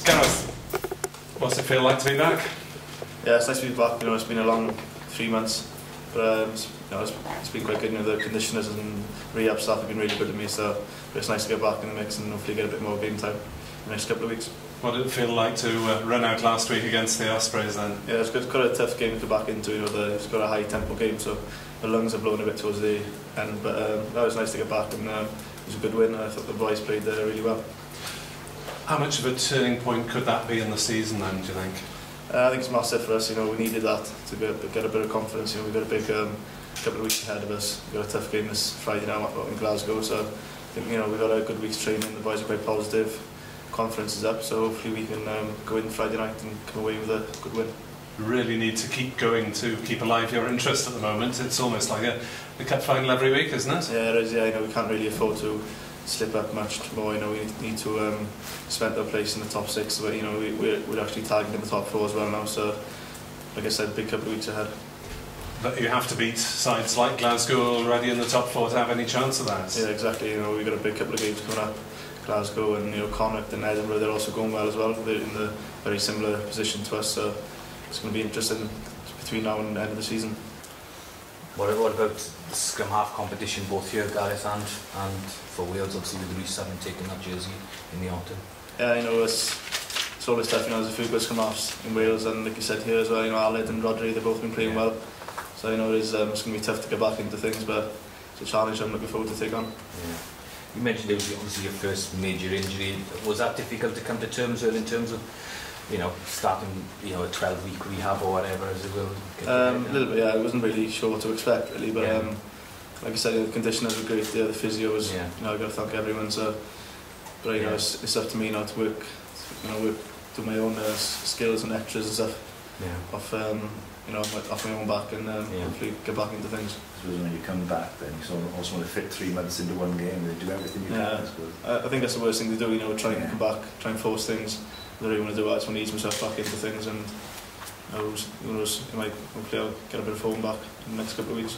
Gareth, what's it feel like to be back? Yeah, it's nice to be back. You know, it's been a long 3 months, but you know, it's been quite good. You know, the conditioners and rehab staff have been really good to me, so it's nice to get back in the mix and hopefully get a bit more game time in the next couple of weeks. What did it feel like to run out last week against the Ospreys then? Yeah, it's quite a tough game to go back into. You know, it's got a high tempo game, so the lungs are blowing a bit towards the end. But it was nice to get back, and it was a good win. I thought the boys played really well. How much of a turning point could that be in the season then, do you think? I think it's massive for us. You know, we needed that to get a bit of confidence. You know, we've got a big couple of weeks ahead of us. We've got a tough game this Friday night in Glasgow, so I think, you know, we've got a good week's training. The boys are quite positive. Confidence is up, so hopefully we can go in Friday night and come away with a good win. You really need to keep going to keep alive your interest at the moment. It's almost like a cup final every week, isn't it? Yeah, it is. Yeah, you know, we can't really afford to slip up much more. You know, we need to cement our place in the top 6. But you know, we're actually targeting the top 4 as well now. So, like I said, big couple of weeks ahead. But you have to beat sides like Glasgow already in the top 4 to have any chance of that. Yeah, exactly. You know, we've got a big couple of games coming up. Glasgow and, you know, Connacht and Edinburgh, they're also going well as well. They're in the very similar position to us, so it's going to be interesting between now and the end of the season. What about the scrum half competition, both here, Gareth, and for Wales, obviously with Rhys having taken that jersey in the autumn? Yeah, you know, it's always tough. You know, there's a few good scrum halves in Wales, and like you said here as well, you know, Aled and Rodri, they've both been playing well. So, you know, it's going to be tough to get back into things, but it's a challenge I'm looking forward to take on. Yeah. You mentioned it was obviously your first major injury. Was that difficult to come to terms with in terms of, you know, starting, you know, a 12-week rehab or whatever, as it will? A little bit, yeah. I wasn't really sure what to expect, really, but like I said, the conditioners were great. The physios, you know, I've got to thank everyone. So, but you know, it's up to me now to work, you know, do my own skills and extras and stuff off, you know, off my own back, and hopefully get back into things. I suppose when you come back, then you also want to fit 3 months into one game and do everything you can. I suppose. I think that's the worst thing to do. You know, try and come back, try and force things. I don't really want to do that. I just want to ease myself back into things, and who knows, hopefully I'll get a bit of form back in the next couple of weeks.